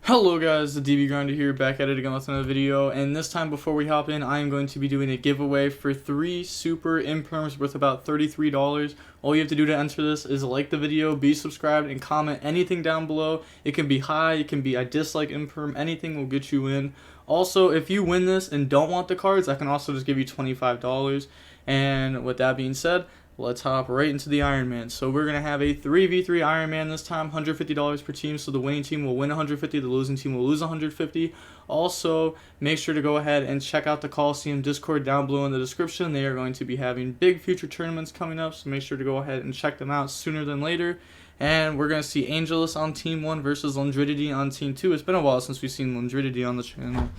Hello guys, the DB Grinder here, back at it again with another video, and this time before we hop in, I am going to be doing a giveaway for 3 super imperms worth about $33. All you have to do to enter this is like the video, be subscribed, and comment anything down below. It can be hi, it can be I dislike imperm, anything will get you in. Also, if you win this and don't want the cards, I can also just give you $25. And with that being said, let's hop right into the IronMan. So we're going to have a 3v3 IronMan this time, $150 per team. So the winning team will win $150, the losing team will lose $150. Also, make sure to go ahead and check out the Coliseum Discord down below in the description. They are going to be having big future tournaments coming up, so make sure to go ahead and check them out sooner than later. And we're going to see Angelus on Team 1 versus Lundridity on Team 2. It's been a while since we've seen Lundridity on the channel,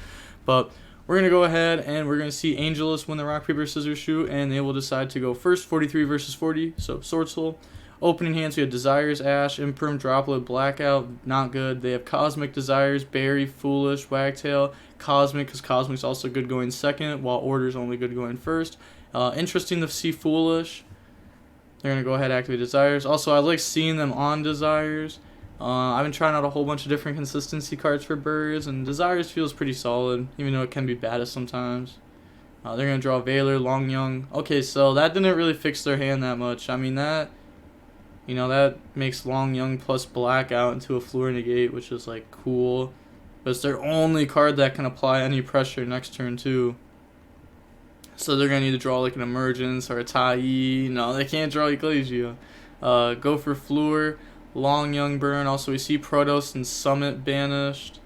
but we're going to go ahead and we're going to see Angelus win the rock, paper, scissors shoot, and they will decide to go first, 43 versus 40, so SwordSoul. Opening hands, we have Desires, Ash, Imperm, Droplet, Blackout, not good. They have Cosmic, Desires, Berry, Foolish, Wagtail, Cosmic, because Cosmic's also good going second, while Order's only good going first. Interesting to see Foolish. They're going to go ahead and activate Desires. Also, I like seeing them on Desires. I've been trying out a whole bunch of different consistency cards for birds, and Desires feels pretty solid, even though it can be bad sometimes. They're going to draw Valor, Long Young. Okay, so that didn't really fix their hand that much. I mean, that makes Long Young plus Blackout into a Floor Negate, which is, like, cool. But it's their only card that can apply any pressure next turn, too. So they're going to need to draw, like, an Emergence or a Tai. No, they can't draw Ecclesia. Go for Floor. Long Young burn. Also, we see Protos and Summit banished.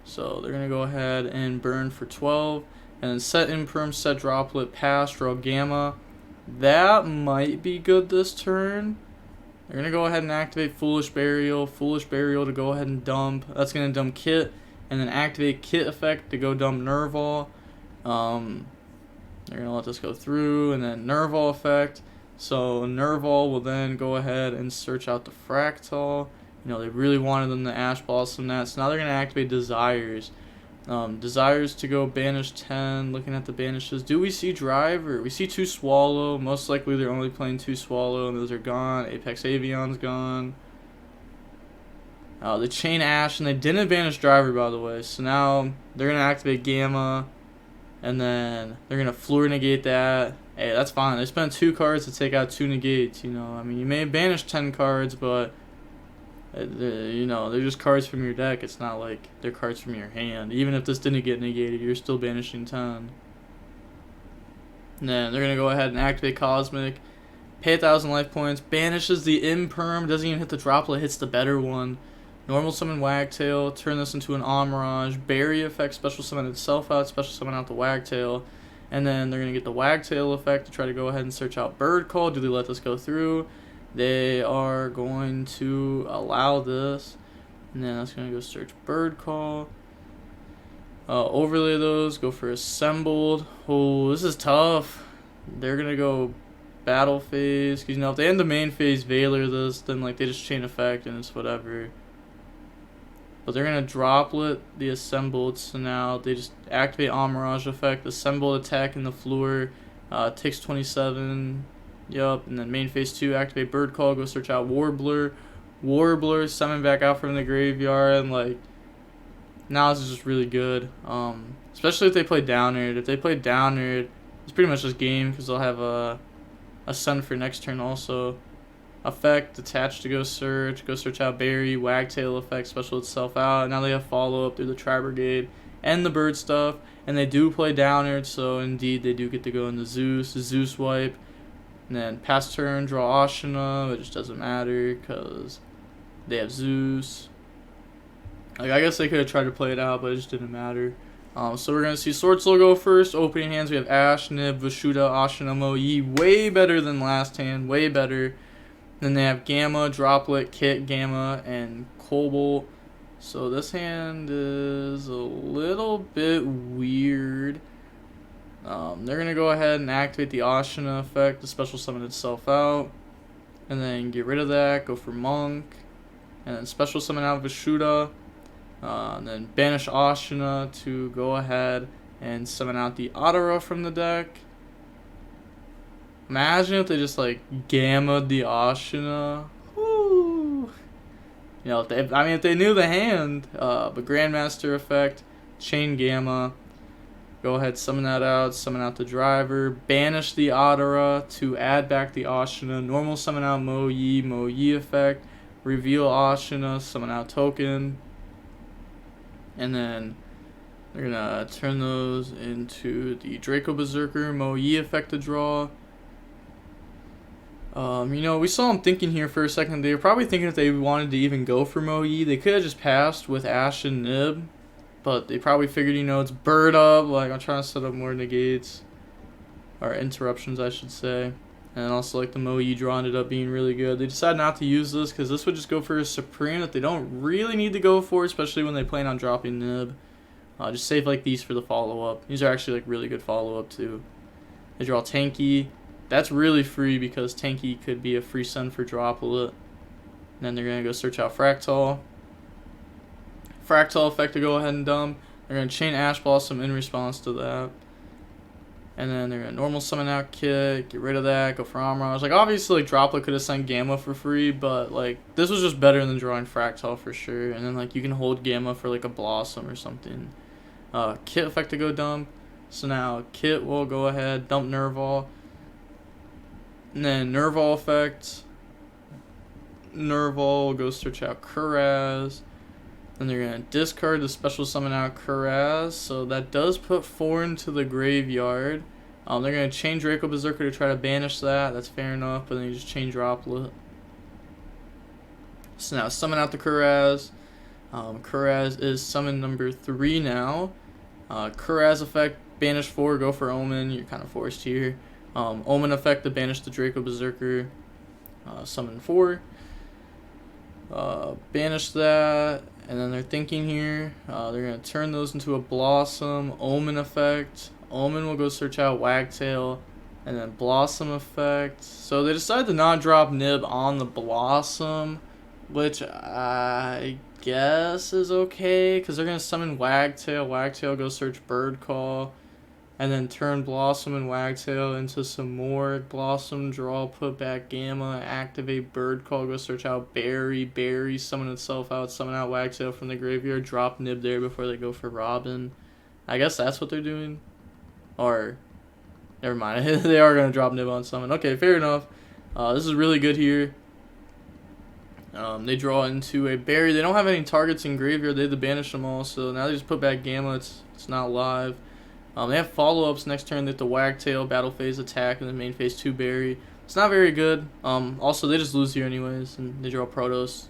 So they're going to go ahead and burn for 12. And then set Imperm, set Droplet, pass, draw Gamma. That might be good this turn. They're going to go ahead and activate Foolish Burial. Foolish Burial to go ahead and dump. That's going to dump Kit. And then activate Kit effect to go dump Nerval. They're going to let this go through. And then Nerval effect. So Nerval will then go ahead and search out the Fractal. You know, they really wanted them to Ash Blossom that. So now they're going to activate Desires. Desires to go banish 10. Looking at the banishes. Do we see Driver? We see 2 Swallow. Most likely they're only playing 2 Swallow, and those are gone. Apex Avion's gone. They chain Ash, and they didn't banish Driver, by the way. So now they're going to activate Gamma. And then they're going to Floor Negate that. Hey, that's fine. They spent 2 cards to take out 2 negates, you know. I mean, you may banish 10 cards, but, you know, they're just cards from your deck. It's not like they're cards from your hand. Even if this didn't get negated, you're still banishing 10. And then they're going to go ahead and activate Cosmic. Pay 1,000 life points. Banishes the Imperm. Doesn't even hit the Droplet. Hits the better one. Normal summon Wagtail. Turn this into an Amirage. Berry effect. Special summon itself out. Special summon out the Wagtail. And then they're going to get the Wagtail effect to try to go ahead and search out Bird Call. Do they let this go through? They are going to allow this. And then that's going to go search Bird Call. Overlay those. Go for Assembled. Oh, this is tough. They're going to go Battle Phase. Because, you know, if they end the main phase Valor this, then, like, they just chain effect and it's whatever. But they're going to Droplet the Assembled, so now they just activate Amirage effect, Assembled attack in the floor, takes 27, yup, and then main phase 2, activate Bird Call, go search out Warbler, summon back out from the graveyard, and like, now this is just really good, especially if they play Downerd. If they play Downerd, it's pretty much just game, because they'll have a Sun for next turn also. Effect, attach to go search out Berry, Wagtail effect, special itself out. Now they have follow-up through the Tri-Brigade and the bird stuff, and they do play Downerd, so indeed they do get to go into Zeus wipe, and then pass turn, draw Ashina. It just doesn't matter, because they have Zeus. Like, I guess they could have tried to play it out, but it just didn't matter. So we're going to see SwordSoul go first. Opening hands, we have Ash, Nib, Vashuda, Ashina, Moe. Way better than last hand, way better. Then they have Gamma, Droplet, Kit, Gamma, and Cobalt. So this hand is a little bit weird. They're going to go ahead and activate the Ashina effect to special summon itself out. And then get rid of that, go for Monk. And then special summon out Vashuda. And then banish Ashina to go ahead and summon out the Adara from the deck. Imagine if they just, like, gammaed the Ashina. Woo! You know, if they knew the hand, but Grandmaster effect, Chain Gamma, go ahead, summon that out, summon out the driver, banish the Adara to add back the Ashina, normal summon out Mo Yi effect, reveal Ashina, summon out token, and then they're gonna turn those into the Draco Berserker, Mo Yi effect to draw. You know, we saw them thinking here for a second. They were probably thinking if they wanted to even go for Mo Yi, they could have just passed with Ash and Nib. But they probably figured, you know, it's bird up. Like, I'm trying to set up more negates. Or interruptions, I should say. And also, like, the Mo Yi draw ended up being really good. They decided not to use this because this would just go for a Supreme that they don't really need to go for, especially when they plan on dropping Nib. Just save, like, these for the follow-up. These are actually, like, really good follow-up, too. They draw Tanky. That's really free because Tanky could be a free send for Droplet. And then they're going to go search out Fractal. Fractal effect to go ahead and dump. They're going to chain Ash Blossom in response to that. And then they're going to normal summon out Kit, get rid of that, go for Amraj. Like, obviously, like, Droplet could have sent Gamma for free, but, like, this was just better than drawing Fractal for sure. And then, like, you can hold Gamma for, like, a Blossom or something. Kit effect to go dump. So now Kit will go ahead, dump Nerval. And then Nerval effect. Nerval will go search out Kuraz. Then they're going to discard the special summon out Kuraz. So that does put 4 into the graveyard. They're going to chain Draco Berserker to try to banish that. That's fair enough. But then you just chain Droplet. So now summon out the Kuraz. Kuraz is summon number 3 now. Kuraz effect, banish 4, go for Omen. You're kind of forced here. Omen effect to banish the Draco Berserker. Summon 4. Banish that. And then they're thinking here, they're going to turn those into a Blossom, Omen effect. Omen will go search out Wagtail, and then Blossom effect. So they decided to not drop Nib on the Blossom, which I guess is okay, because they're going to summon Wagtail. Wagtail go search Bird Call, and then turn Blossom and Wagtail into some more Blossom, draw, put back Gamma, activate Bird Call, go search out Berry, summon itself out, summon out Wagtail from the graveyard, drop Nib there before they go for Robin. I guess that's what they're doing. Or, never mind, they are going to drop Nib on summon. Okay, fair enough. This is really good here. They draw into a Berry. They don't have any targets in graveyard. They had to banish them all, so now they just put back Gamma. It's not live. They have follow-ups next turn. They have the Wagtail, Battle Phase attack, and then main phase 2 Berry. It's not very good. Also, they just lose here anyways, and they draw Protoss.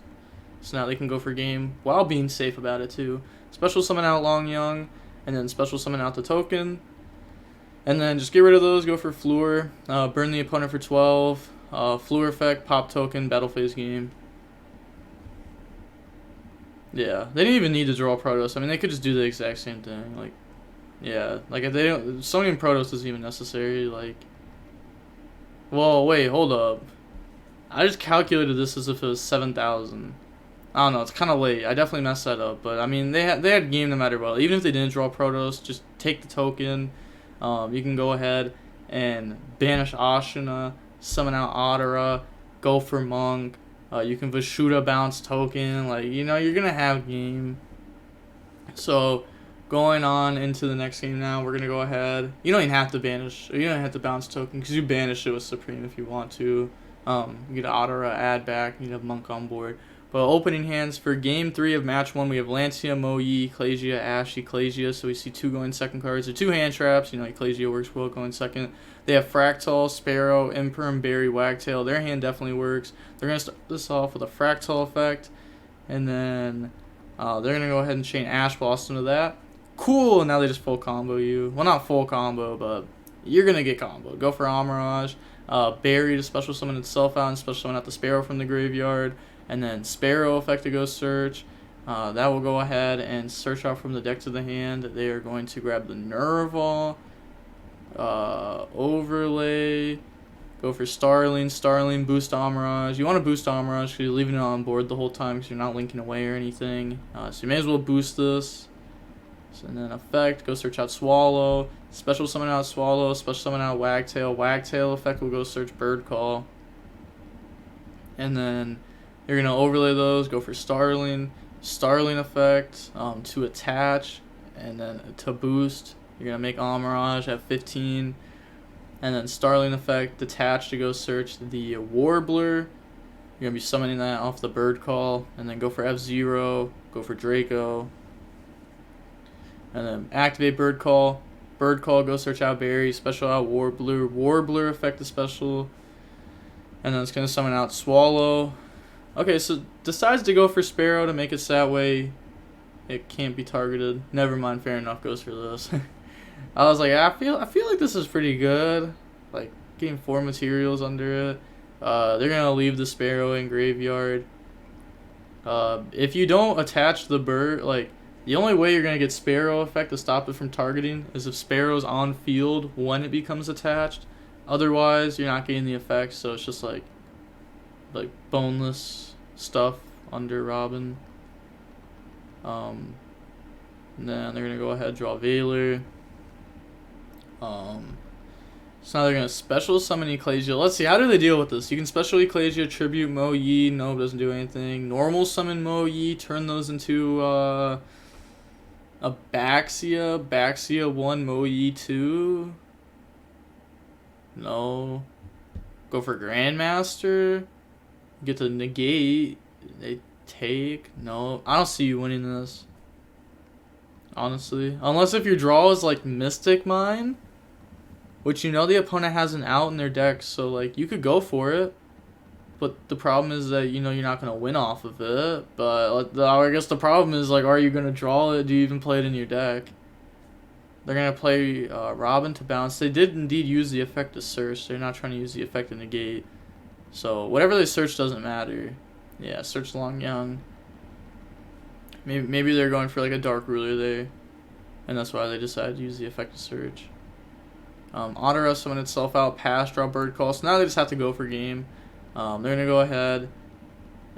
So now they can go for game while being safe about it too. Special summon out Long Young, and then special summon out the token. And then just get rid of those, go for Fleur. Burn the opponent for 12. Fleur effect, pop token, Battle Phase game. Yeah, they didn't even need to draw Protoss. I mean, they could just do the exact same thing. Like, yeah, like if they don't, Sony and Protoss isn't even necessary. Like, well, wait, hold up. I just calculated this as if it was 7,000. I don't know. It's kind of late. I definitely messed that up. But I mean, they had game no matter what. Even if they didn't draw Protoss, just take the token. You can go ahead and banish Ashina, summon out Adara, go for Monk. You can Vashuda bounce token. Like, you know, you're gonna have game. So, going on into the next game now, we're gonna go ahead. You don't even have to banish, or you don't have to bounce token, because you banish it with Supreme if you want to. You get Adara, add back, you have Monk on board. But opening hands for game 3 of match 1, we have Lancia, Moyi, Ecclesia, Ash, Ecclesia. So we see 2 going second cards. They're 2 hand traps. You know, Ecclesia works well going second. They have Fractal, Sparrow, Imperm, Berry, Wagtail. Their hand definitely works. They're going to start this off with a Fractal effect. And then they're going to go ahead and chain Ash Blossom to that. Cool, and now they just full combo you. Well, not full combo, but you're going to get comboed. Go for Amirage. Berry to special summon itself out and special summon out the Sparrow from the graveyard. And then Sparrow effect to go search. That will go ahead and search out from the deck to the hand. They are going to grab the Nerval. Overlay. Go for Starling, boost Amirage. You want to boost Amirage because you're leaving it on board the whole time because you're not linking away or anything. So you may as well boost this. So, and then effect, go search out Swallow. Special summon out Swallow, special summon out Wagtail. Wagtail effect will go search Bird Call. And then You're gonna overlay those, go for Starling effect to attach, and then to boost. You're gonna make Amirage at 15, and then Starling effect detach to go search the Warbler. You're gonna be summoning that off the bird call, and then go for F0, go for Draco, and then activate bird call. Bird call, go search out Berry, special out Warbler. Warbler effect the special, and then it's gonna summon out Swallow. Okay, so decides to go for Sparrow to make it so that way it can't be targeted. Never mind, fair enough, goes for this. I was like, I feel like this is pretty good. Like, getting 4 materials under it. They're gonna leave the Sparrow in graveyard. If you don't attach the bird, like, the only way you're gonna get Sparrow effect to stop it from targeting is if Sparrow's on field when it becomes attached. Otherwise, you're not getting the effect, so it's just like boneless stuff under Robin. And then they're gonna go ahead, draw Veiler. So now they're gonna special summon Ecclesia. Let's see, how do they deal with this? You can special Ecclesia, tribute Mo Yi. Nope, doesn't do anything. Normal summon Mo Yi, turn those into a Baxia 1, Mo Yi 2. No. Go for Grandmaster. Get to negate. They take. No. I don't see you winning this. Honestly. Unless if your draw is like Mystic Mine. Which you know the opponent has an out in their deck. So like you could go for it. But the problem is that you know you're not going to win off of it. But I guess the problem is like, are you going to draw it? Do you even play it in your deck? They're going to play Robin to bounce. They did indeed use the effect to search. They're not trying to use the effect to negate. So whatever they search doesn't matter. Yeah, search Long Young. Maybe they're going for like a Dark Ruler there. And that's why they decided to use the effect to search. Otteros summon itself out, pass, draw Bird Call. So now they just have to go for game. They're going to go ahead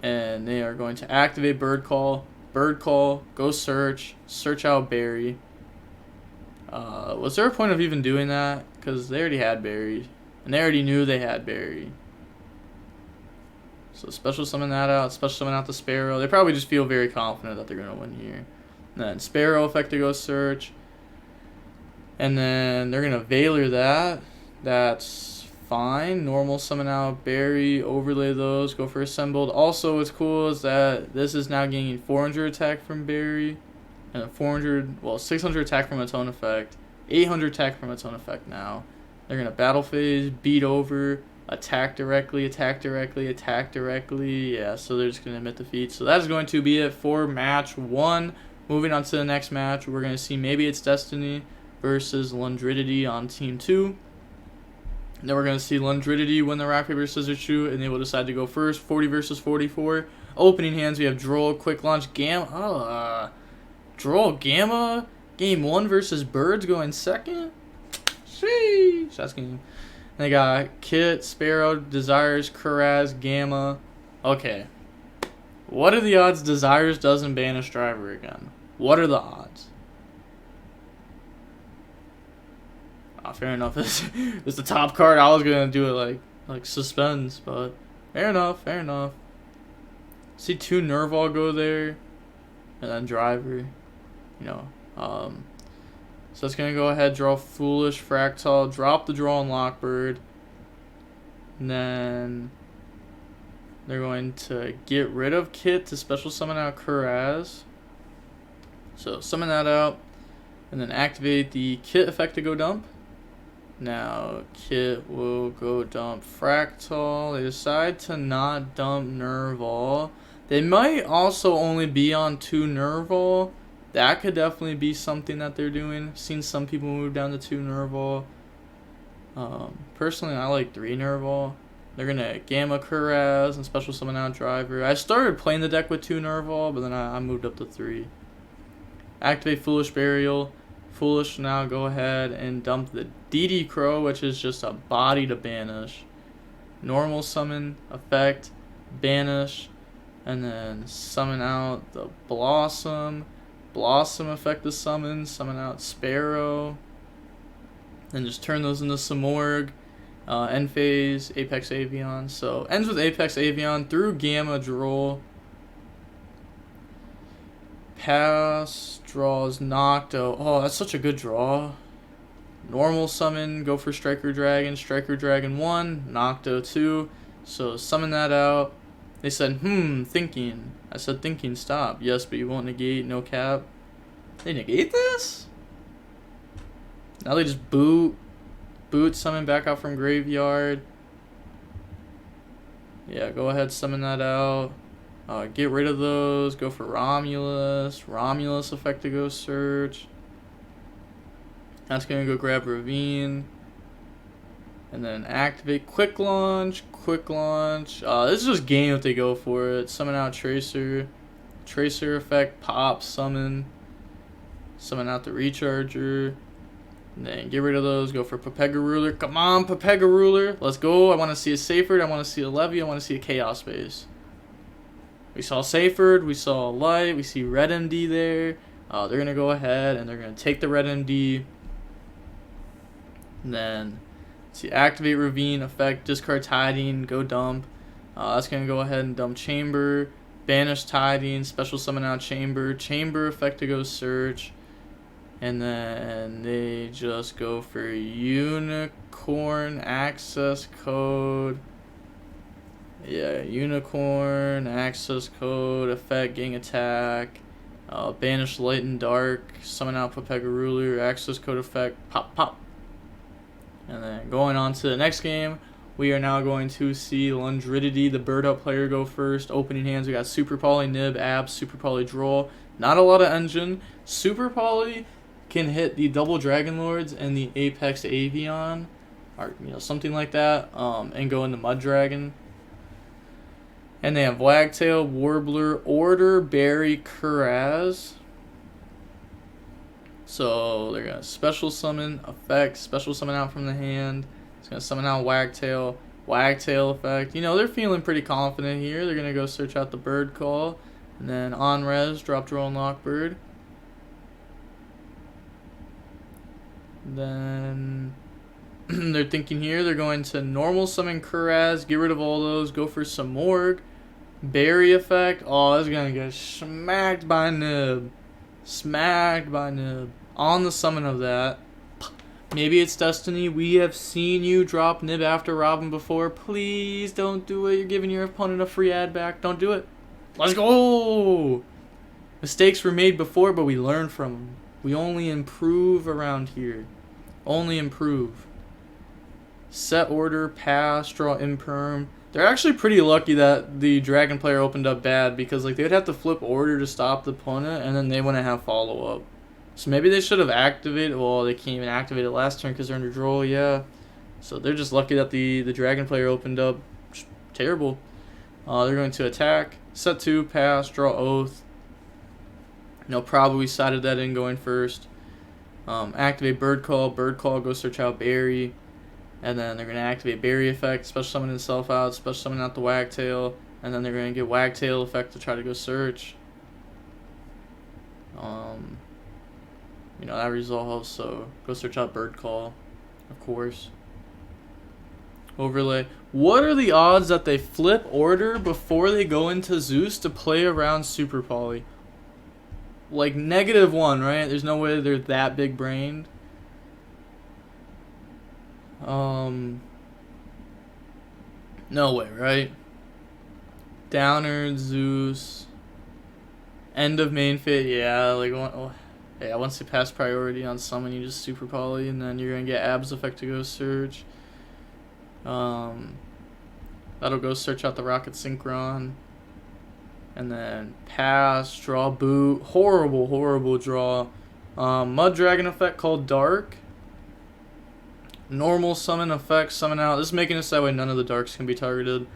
and they are going to activate Bird Call, go search out Berry. Was there a point of even doing that? Because they already had Berry. And they already knew they had Berry. So special summon that out, special summon out the Sparrow. They probably just feel very confident that they're going to win here. And then Sparrow effect to go search. And then they're going to Veiler that. That's fine. Normal summon out Berry, overlay those, go for Assembled. Also, what's cool is that this is now gaining 400 attack from Berry. And 600 attack from its own effect. 800 attack from its own effect now. They're going to Battle Phase, beat over, attack directly. Yeah, so they're just going to admit defeat. So that's going to be it for match 1. Moving on to the next match, we're going to see maybe it's Destiny versus Lundridity on Team 2. Then we're going to see Lundridity win the Rock, Paper, Scissors, Shoot, and they will decide to go first. 40 versus 44. Opening hands, we have Droll, Quick Launch, Gamma. Droll, Gamma. Game 1 versus Birds going second. Sheesh. That's game. They got Kit, Sparrow, Desires, Kuraz, Gamma. Okay. What are the odds Desires doesn't banish Driver again? What are the odds? Fair enough. It's the top card. I was gonna do it like Suspends, but fair enough. See 2 Nerval go there, and then Driver. You know. So it's gonna go ahead, draw Foolish, Fractal, drop the draw on Lockbird, and then they're going to get rid of Kit to special summon out Kuraz. So summon that out, and then activate the Kit effect to go dump. Now Kit will go dump Fractal. They decide to not dump Nerval. They might also only be on 2 Nerval. That could definitely be something that they're doing. I've seen some people move down to 2 Nerval. Personally, I like 3 Nerval. They're going to Gamma Kuraz and special summon out Driver. I started playing the deck with 2 Nerval, but then I moved up to 3. Activate Foolish Burial. Foolish now go ahead and dump the dotKuro, which is just a body to banish. Normal summon, effect, banish, and then summon out the Blossom. Blossom effect to summon out Sparrow. Then just turn those into Samorg. End phase, Apex Avion. So ends with Apex Avion through Gamma Droll. Pass, draws Nocto. Oh, that's such a good draw. Normal summon, go for Striker Dragon 1, Nocto 2. So summon that out. They said, thinking. I said, thinking, stop. Yes, but you won't negate, no cap. They negate this? Now they just boot summon back out from graveyard. Yeah, go ahead, summon that out. Get rid of those. Go for Romulus. Romulus effect to go search. That's going to go grab Ravine. And then activate Quick Launch. This is just game if they go for it. Summon out Tracer. Tracer effect, pop, summon. Summon out the Recharger. And then get rid of those. Go for Pepega Ruler. Come on, Pepega Ruler. Let's go. I want to see a Saferd. I want to see a Levy. I want to see a Chaos Base. We saw Saferd. We saw Light. We see Red MD there. They're going to go ahead and they're going to take the Red MD. And then see, activate Ravine, effect, discard Tiding, go dump. That's going to go ahead and dump Chamber. Banish Tiding, special summon out Chamber. Chamber effect to go search. And then they just go for Unicorn access code. Yeah, Unicorn access code, effect, gang attack. Banish Light and Dark, summon out Pepega Ruler, access code effect, pop, pop. And then going on to the next game, we are now going to see Lundridity, the Bird Up player, go first. Opening hands, we got Super Poly Nib, Abs, Super Poly Droll. Not a lot of engine. Super Poly can hit the double Dragon Lords and the Apex Avion, or something like that, and go into Mud Dragon. And they have Wagtail, Warbler, Order, Berry, Kuraz. So they're gonna special summon effect, special summon out from the hand. It's gonna summon out Wagtail, Wagtail effect. They're feeling pretty confident here. They're gonna go search out the Bird Call, and then on res, drop Droll and Lockbird. Then they're thinking here, they're going to normal summon Kuraz, get rid of all those, go for some Morg. Berry effect. Oh, that's gonna get smacked by Nib. Smacked by Nib. On the summon of that. Maybe it's destiny. We have seen you drop Nib after Robin before. Please don't do it. You're giving your opponent a free ad back. Don't do it. Let's go. Mistakes were made before, but we learn from them. We only improve around here. Only improve. Set order, pass, draw imperm. They're actually pretty lucky that the Dragon player opened up bad, because they would have to flip order to stop the opponent, and then they wouldn't have follow-up. So maybe they should have activated. Well, they can't even activate it last turn because they're under draw, yeah. So they're just lucky that the Dragon player opened up terrible. They're going to attack. Set 2, pass, draw Oath. Probably sided that in going first. Activate Bird Call. Bird Call, go search out Berry. And then they're going to activate Berry effect, special summon itself out, special summon out the Wagtail. And then they're going to get Wagtail effect to try to go search. That resolves, so go search out Bird Call, of course. Overlay. What are the odds that they flip order before they go into Zeus to play around Super Poly? -1, right? There's no way they're that big brained. No way, right? Downer, Zeus. End of main phase, yeah, once you pass priority on summon, you just Super Poly, and then you're gonna get Abs effect to go search. That'll go search out the Rocket Synchron. And then pass, draw, boot. Horrible draw. Mud Dragon effect called Dark. Normal summon effect, summon out. This is making it so that way none of the Darks can be targeted.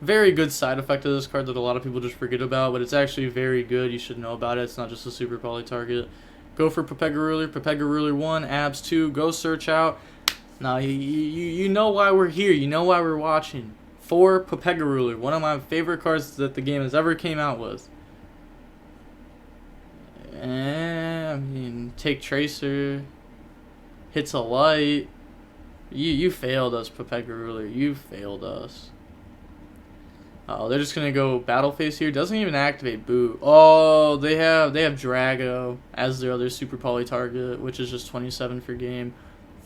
Very good side effect of this card that a lot of people just forget about, but it's actually very good. You should know about it. It's not just a Super Poly target. Go for Pepega Ruler. Pepega Ruler 1, Abs 2. Go search out. Now, you know why we're here. You know why we're watching. For Pepega Ruler, one of my favorite cards that the game has ever came out with. Take Tracer. Hits a Light. You failed us, copewk. You failed us. Oh, they're just gonna go battle phase here. Doesn't even activate boot. Oh, they have Drago as their other super poly target, which is just 27 for game.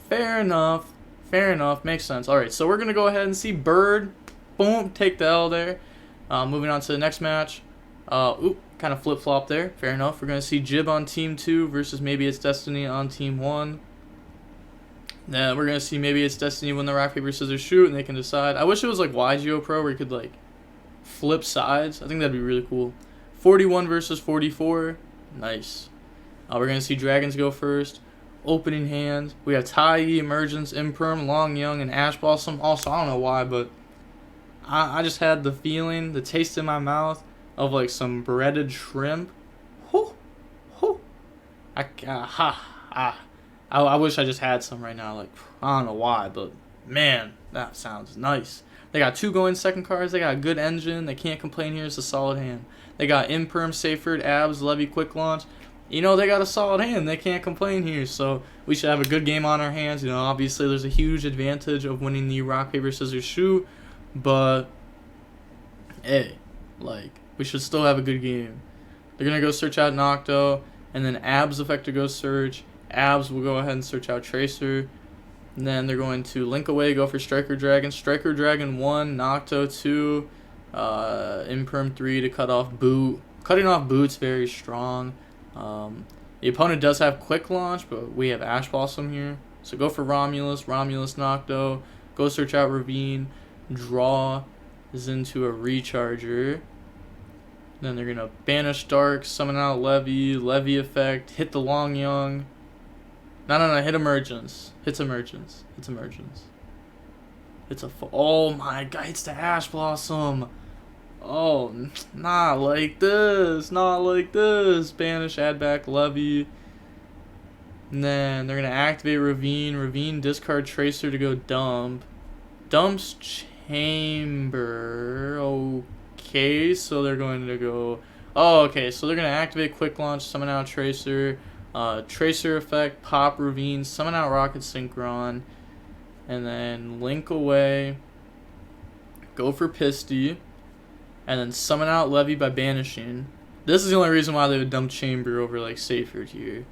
Fair enough. Fair enough. Makes sense. All right, so we're gonna go ahead and see Bird. Boom, take the L there. Moving on to the next match. Oop, kind of flip flop there. Fair enough. We're gonna see Jib on team 2 versus Maybe It's Destiny on team 1. Then we're gonna see Maybe It's Destiny win the rock paper scissors shoot, and they can decide. I wish it was like YGO Pro where you could like flip sides. I think that'd be really cool. 41 versus 44. Nice. We're going to see Dragons go first. Opening hands. We have Tai, Emergence, Imperm, Long Young, and Ash Blossom. Also, I don't know why, but I just had the feeling, the taste in my mouth of like some breaded shrimp. Whoo, whoo. I wish I just had some right now. Like, I don't know why, but man, that sounds nice. They got 2 going second cards. They got a good engine. They can't complain here. It's a solid hand. They got Imperm, Saferd, Abs, Levy, Quick Launch. You know, they got a solid hand. They can't complain here. So we should have a good game on our hands. You know, obviously there's a huge advantage of winning the rock, paper, scissors, shoot. But, hey, like, we should still have a good game. They're going to go search out Nocto. And then Abs effect to go search. Abs will go ahead and search out Tracer. And then they're going to link away, go for Striker Dragon. Striker Dragon 1, Nocto 2, Imperm 3 to cut off boot. Cutting off boot's very strong. The opponent does have Quick Launch, but we have Ash Blossom here. So go for Romulus, Nocto. Go search out Ravine. Draw is into a Recharger. Then they're going to banish Dark, summon out Levy effect, hit the Long Young. No, hit Emergence. Hits Emergence. It's a oh my god, it's the Ash Blossom. Oh, not like this. Banish, add back Levy. And then they're going to activate Ravine, discard Tracer to go dump. Dumps Chamber. Okay, so they're going to go... Oh, okay, so they're going to activate Quick Launch, summon out Tracer. Tracer effect, pop Ravine, summon out Rocket Synchron, and then link away, go for Pisty, and then summon out Levy by banishing. This is the only reason why they would dump Chamber over like Saferd here.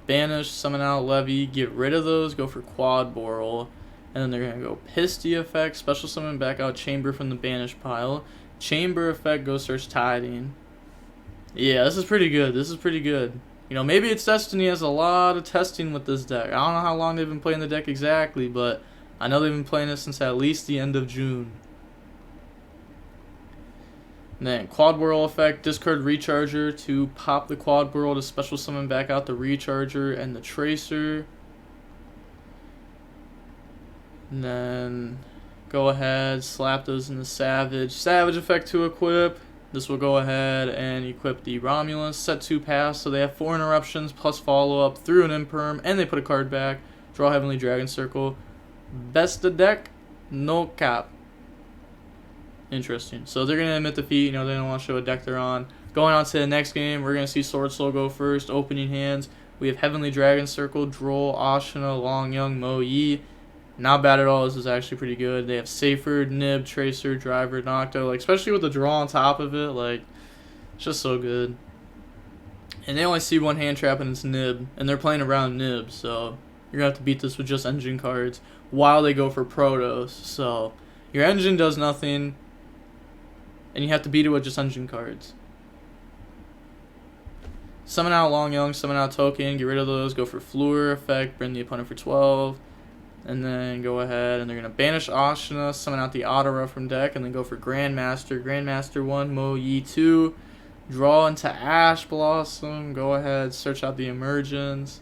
Banish, summon out Levy, get rid of those, go for Quad Boral, and then they're going to go Pisty effect, special summon back out Chamber from the banish pile. Chamber effect, go search Tiding. Yeah, this is pretty good. You know, Maybe It's Destiny has a lot of testing with this deck. I don't know how long they've been playing the deck exactly, but I know they've been playing it since at least the end of June. And then Quad Whirl effect, discard Recharger to pop the Quad Whirl to special summon back out the Recharger and the Tracer. And then go ahead, slap those in the Savage. Savage effect to equip. This will go ahead and equip the Romulus, set 2 pass, so they have 4 interruptions plus follow-up through an Imperm, and they put a card back, draw Heavenly Dragon Circle. Best of deck, no cap. Interesting. So they're going to admit defeat, you know, they don't want to show a deck they're on. Going on to the next game, we're going to see SwordSoul go first, opening hands. We have Heavenly Dragon Circle, Droll, Ashina, Long Young, Mo Yi. Not bad at all. This is actually pretty good. They have Saferd, Nib, Tracer, Driver, Nocto. Like, especially with the draw on top of it. Like, it's just so good. And they only see 1 hand trap and it's Nib. And they're playing around Nib. So, you're going to have to beat this with just engine cards while they go for Protos. So, your engine does nothing. And you have to beat it with just engine cards. Summon out Long Young, summon out Token. Get rid of those. Go for Fleur effect. Bring the opponent for 12. And then go ahead and they're going to banish Ashina, summon out the Otara from deck, and then go for Grandmaster. Grandmaster 1, Mo Yi 2. Draw into Ash Blossom. Go ahead, search out the Emergence.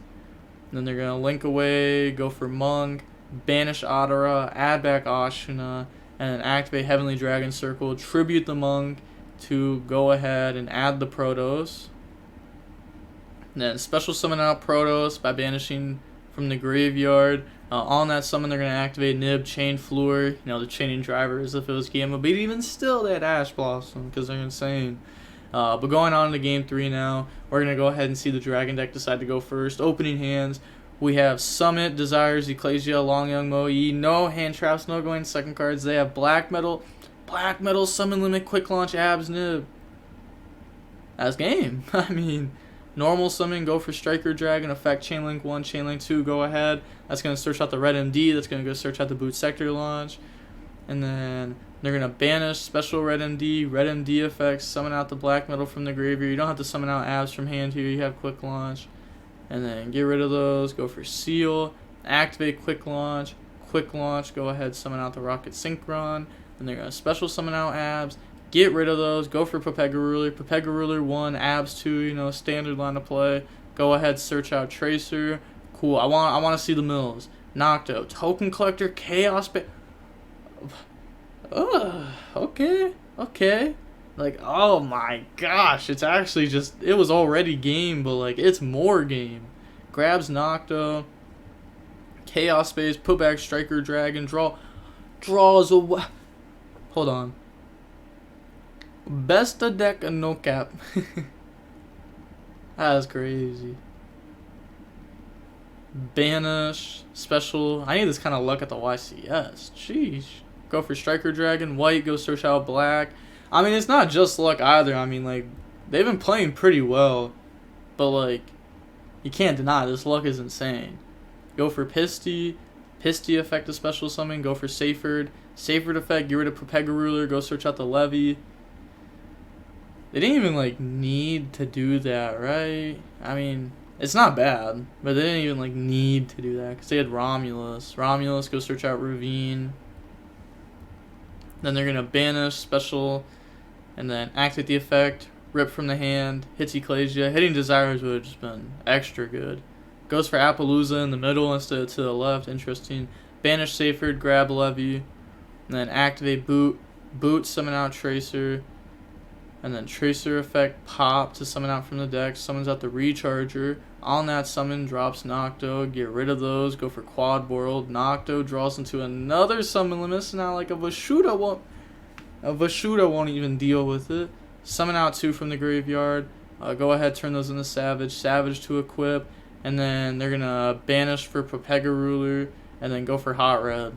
And then they're going to link away, go for Monk, banish Otara, add back Ashina, and then activate Heavenly Dragon Circle. Tribute the Monk to go ahead and add the Protos. And then special summon out Protos by banishing from the graveyard. On that summon, they're going to activate Nib, Chain Fleur, you know, the chaining driver as if it was Gamma, but even still, they had Ash Blossom because they're insane. But going on to game 3 now, we're going to go ahead and see the Dragon deck decide to go first. Opening hands, We have Summit, Desires, Ecclesia, Long Young Mo E. No hand traps, no going second cards. They have Black Metal, Summon Limit, Quick Launch, Abs, Nib. That's game. I mean, normal summon, go for Striker Dragon, effect Chainlink 1, Chainlink 2, go ahead. That's going to search out the Red MD, that's going to go search out the Boot Sector Launch. And then they're going to banish special Red MD effects, summon out the Black Metal from the graveyard. You don't have to summon out Abs from hand here, you have Quick Launch. And then get rid of those, go for Seal, activate Quick Launch, go ahead, summon out the Rocket Synchron. And they're going to special summon out Abs, get rid of those, go for Pepega Ruler 1, Abs 2, you know, standard line of play. Go ahead, search out Tracer. Cool, I want to see the mills. Nocto, Token Collector, Chaos okay. Like, oh my gosh, it's actually just, it was already game, but like, it's more game. Grabs Nocto, Chaos Space, put back Striker Dragon, draws a, hold on. Best of deck and no cap. That's crazy. Banish, special, I need this kind of luck at the YCS, sheesh. Go for Striker Dragon, white, go search out black. I mean, it's not just luck either. I mean, like, they've been playing pretty well. But, like, you can't deny this luck is insane. Go for Pisty effect of special summon. Go for Saferd effect, get rid of Pepega Ruler, go search out the Levy. They didn't even, like, need to do that, right? I mean, it's not bad. But they didn't even, like, need to do that. Because they had Romulus, go search out Ravine. Then they're going to banish special, and then activate the effect, rip from the hand, hits Ecclesia. Hitting Desires would have just been extra good. Goes for Appaloosa in the middle instead of to the left, interesting. Banish Saferd, grab Levy, and then activate Boot, summon out Tracer, and then Tracer effect, pop to summon out from the deck, summons out the Recharger. On that summon, drops Nocto, get rid of those, go for Quad World. Nocto draws into another summon limit, so now like a Vashuda won't even deal with it. Summon out 2 from the graveyard, go ahead, turn those into Savage to equip, and then they're gonna banish for Pepega Ruler, and then go for Hot Red.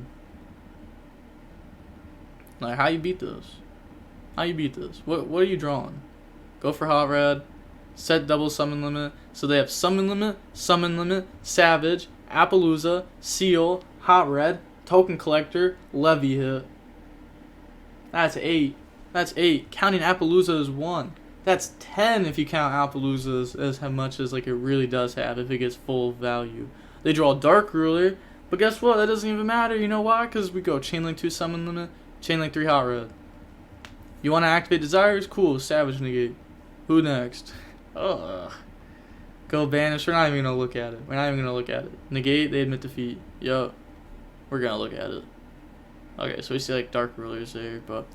Like, how you beat this? What are you drawing? Go for Hot Red, set double summon limit. So they have summon limit, Savage, Appaloosa, Seal, Hot Red, Token Collector, Levy hit. That's 8. Counting Appaloosa as 1. That's 10 if you count Appaloosa as how much as like it really does have if it gets full value. They draw Dark Ruler, but guess what? That doesn't even matter. You know why? Because we go Chainlink 2 summon limit, Chainlink 3 Hot Red. You want to activate Desires? Cool. Savage negate. Who next? Ugh. Go banish. We're not even going to look at it. Negate. They admit defeat. Yup. We're going to look at it. Okay, so we see like Dark Rulers there. But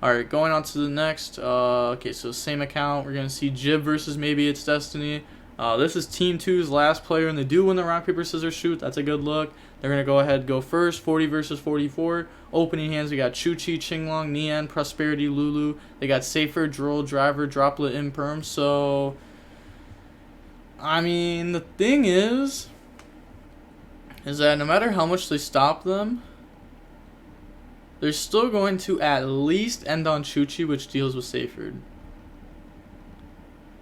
alright, going on to the next. Okay, so same account. We're going to see Jib versus Maybe It's Destiny. This is Team 2's last player, and they do win the rock, paper, scissors, shoot. That's a good look. They're going to go ahead and go first. 40 versus 44. Opening hands, we got Chuchi, Qinglong, Nian, Prosperity, Lulu. They got Safer, Droll, Driver, Droplet, Imperm. So, I mean, the thing is that no matter how much they stop them, they're still going to at least end on Chuchi, which deals with Saferd.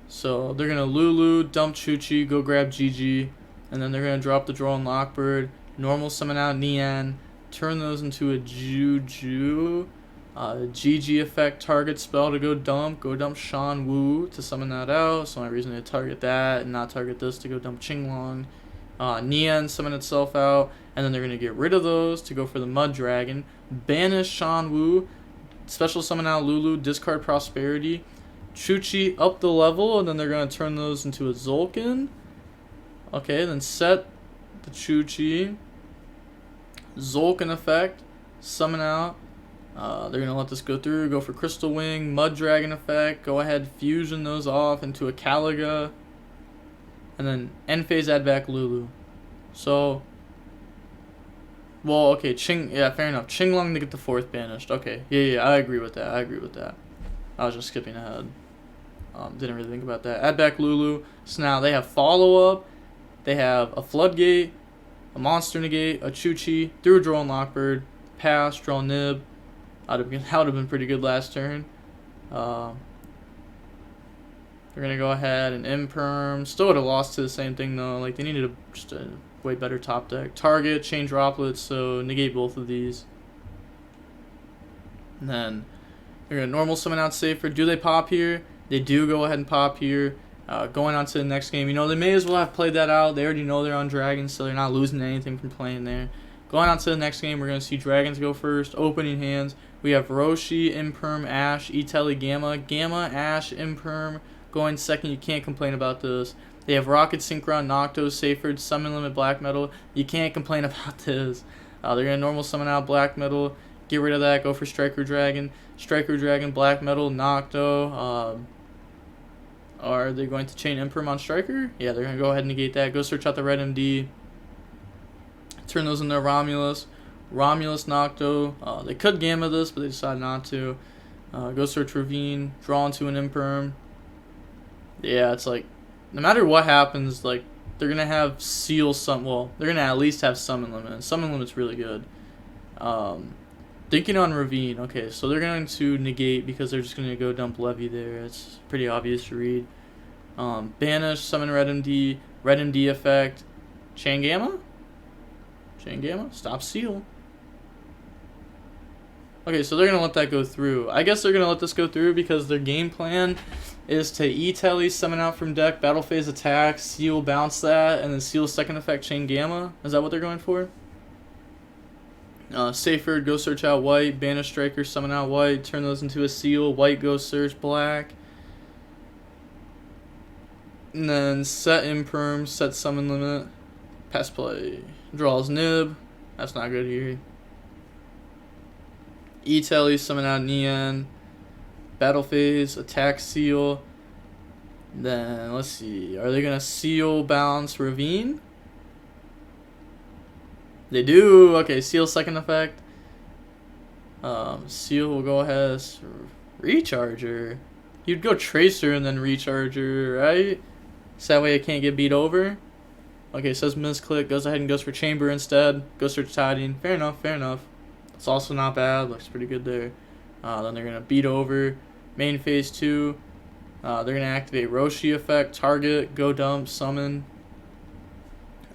So they're going to Lulu, dump Chuchi, go grab Gigi, and then they're going to drop the Droll and Lockbird, normal summon out Nian, turn those into a Juju, GG effect, target spell to go dump Shan Wu to summon that out, so my reason to target that and not target this to go dump Qinglong. Nian summon itself out, and then they're going to get rid of those to go for the Mud Dragon, banish Shan Wu, special summon out Lulu, discard Prosperity, Chuchi up the level, and then they're going to turn those into a Zolkin. Okay, then set the Chuchi, Zolkin effect, summon out. They're going to let this go through, go for Crystal Wing, Mud Dragon effect, go ahead, fusion those off into a Caliga, and then end phase add back Lulu. So, well, okay, yeah, fair enough. Qinglong to get the 4th banished. Okay, yeah, I agree with that. I was just skipping ahead. Didn't really think about that. Add back Lulu. So now they have follow-up, They have a Floodgate, a Monster Negate, a Chuchi, threw a draw on Lockbird, pass, draw Nib. That would have been pretty good last turn. They're going to go ahead and Imperm. Still would have lost to the same thing, though. Like, they needed just a way better top deck. Target, chain droplets, so negate both of these. And then they're going to normal summon out Safer. Do they pop here? They do go ahead and pop here. Going on to the next game, you know, they may as well have played that out. They already know they're on Dragons, so they're not losing anything from playing there. Going on to the next game, we're going to see Dragons go first. Opening hands, we have Roshi, Imperm, Ash, E-Telly, Gamma. Gamma, Ash, Imperm. Going second, you can't complain about this. They have Rocket, Synchron, Nocto, Saferd, Summon Limit, Black Metal. You can't complain about this. They're going to normal summon out Black Metal. Get rid of that. Go for Striker Dragon. Striker Dragon, Black Metal, Nocto. Are they going to chain Imperm on Striker? Yeah, they're going to go ahead and negate that. Go search out the Red MD. Turn those into Romulus. Romulus, Nocto. They could Gamma this, but they decided not to. Go search Ravine. Draw into an Imperm. Yeah, it's like, no matter what happens, like, they're going to have Seal some. Well, they're going to at least have Summon Limit. And Summon Limit's really good. Thinking on Ravine. Okay, so they're going to negate because they're just going to go dump Levy there. It's pretty obvious to read. Banish, summon Red MD effect. Chain Gamma? Chain Gamma? Stop Seal. Okay, so they're going to let that go through. I guess they're going to let this go through because their game plan is to E-Telly, summon out from deck, battle phase attack, Seal, bounce that, and then Seal second effect, Chain Gamma. Is that what they're going for? Saferd, go search out White, Banish Striker, summon out White, turn those into a Seal, White go search Black. And then set Imperm, set Summon Limit, pass play. Draws Nib, that's not good here. E-Telly, summon out Neon, battle phase, attack Seal. Then, let's see, are they going to Seal, bounce, Ravine? They do. Okay, Seal second effect. Seal will go ahead as Recharger. You'd go Tracer and then Recharger, right? So that way it can't get beat over. Okay, says misclick. Goes ahead and goes for Chamber instead. Goes for Tidying. Fair enough, fair enough. It's also not bad. Looks pretty good there. Then they're going to beat over. Main phase 2. They're going to activate Roshi effect. Target. Go dump. Summon.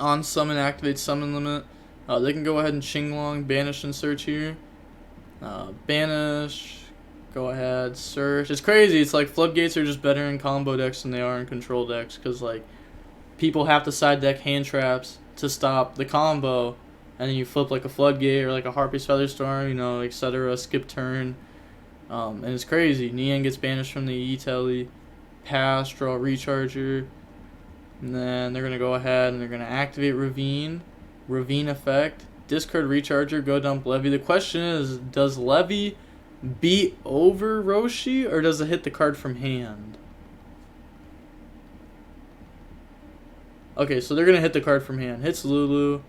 On summon, activate Summon Limit. They can go ahead and Qinglong, Banish, and search here. Banish, go ahead, search. It's crazy. It's like Floodgates are just better in combo decks than they are in control decks. Because, like, people have to side deck hand traps to stop the combo. And then you flip, like, a Floodgate or, like, a Harpy's Featherstorm, you know, etc. Skip turn. And it's crazy. Neon gets banished from the E-Telly. Pass, draw Recharger. And then they're going to go ahead and they're going to activate Ravine. Ravine effect, discard Recharger, go dump Levy. The question is, does Levy beat over Roshi or does it hit the card from hand? Okay, so they're going to hit the card from hand. Hits Lulu,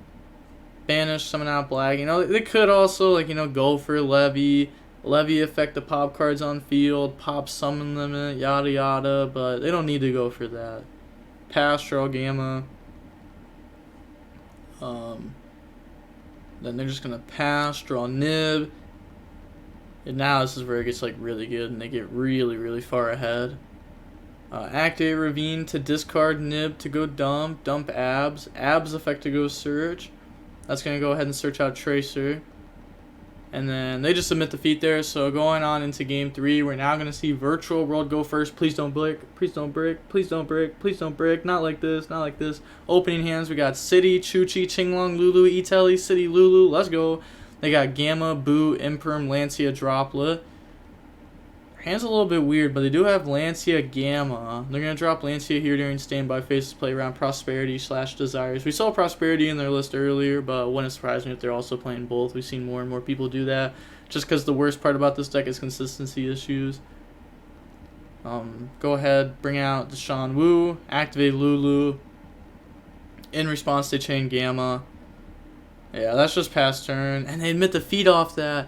Banish, summon out Black. You know, they could also, like, you know, go for Levy. Levy affect the pop cards on field, pop Summon Limit, yada yada, but they don't need to go for that. Pass, draw Gamma. Then they're just gonna pass, draw Nib, and now this is where it gets like really good, and they get really far ahead. Activate Ravine to discard Nib to go dump Abs. Abs effect to go search. That's gonna go ahead and search out Tracer. And then they just submit defeat there. So going on into game 3, we're now going to see Virtual World go first. Please don't break. Please don't break. Please don't break. Please don't break. Not like this. Not like this. Opening hands, we got City, Chuchi, Qinglong, Lulu, E-Telly, City, Lulu. Let's go. They got Gamma, Boo, Imperm, Lancia, Droplet. Their hand's a little bit weird, but they do have Lancia, Gamma. They're going to drop Lancia here during standby phases play around Prosperity / Desires. We saw Prosperity in their list earlier, but wouldn't surprise me if they're also playing both. We've seen more and more people do that, just because the worst part about this deck is consistency issues. Go ahead, bring out Deshaun Wu, activate Lulu. In response, they chain Gamma. Yeah, that's just past turn, and they admit the feed off that.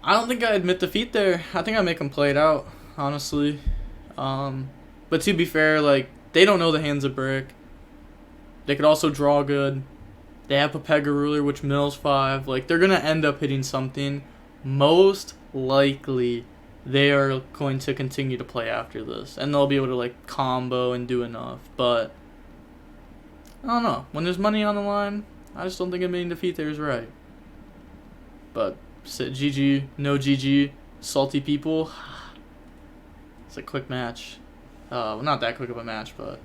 I don't think I admit defeat there. I think I make them play it out, honestly. But to be fair, like, they don't know the hand's a brick. They could also draw good. They have Papega Ruler, which mills 5. Like, they're going to end up hitting something. Most likely, they are going to continue to play after this. And they'll be able to, like, combo and do enough. But, I don't know. When there's money on the line, I just don't think admitting defeat there is right. But, GG, no GG, salty people. It's a quick match. Well, not that quick of a match, but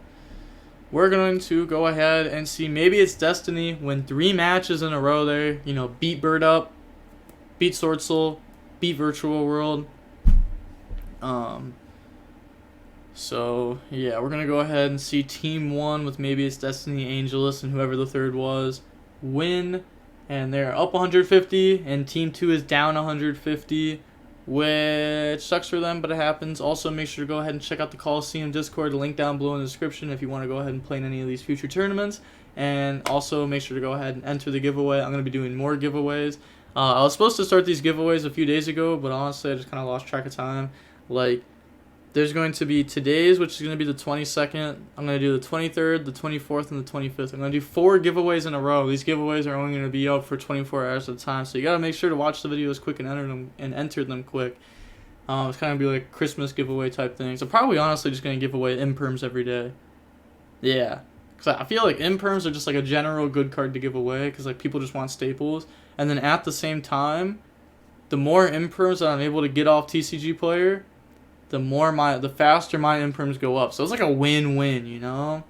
we're going to go ahead and see. Maybe it's destiny. Win 3 matches in a row there. You know, beat Bird Up, beat SwordSoul, beat Virtual World. So, yeah, we're going to go ahead and see Team 1 with Maybe It's Destiny, Angelus, and whoever the third was win. And they're up 150, and Team 2 is down 150, which sucks for them, but it happens. Also, make sure to go ahead and check out the Coliseum Discord, link down below in the description if you want to go ahead and play in any of these future tournaments. And also, make sure to go ahead and enter the giveaway. I'm going to be doing more giveaways. I was supposed to start these giveaways a few days ago, but honestly, I just kind of lost track of time. Like, there's going to be today's, which is going to be the 22nd. I'm going to do the 23rd, the 24th, and the 25th. I'm going to do 4 giveaways in a row. These giveaways are only going to be up for 24 hours at a time, so you got to make sure to watch the videos quick and enter them quick. It's kind of be like Christmas giveaway type things. I'm probably honestly just going to give away imperms every day. Yeah. Because I feel like imperms are just like a general good card to give away because like people just want staples. And then at the same time, the more imperms that I'm able to get off TCG Player, the faster my imperms go up. So it's like a win-win, you know?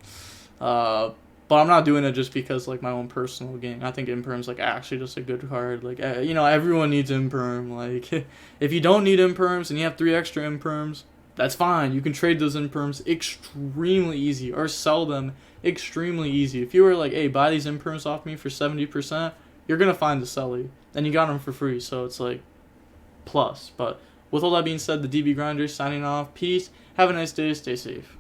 But I'm not doing it just because like my own personal gain. I think imperm's like actually just a good card. Like, you know, everyone needs imperm. Like, if you don't need imperms and you have 3 extra imperms, that's fine. You can trade those imperms extremely easy or sell them extremely easy. If you were like, hey, buy these imperms off me for 70%, you're going to find the seller. And you got them for free. So it's like plus. But with all that being said, the DB Grinders signing off. Peace. Have a nice day. Stay safe.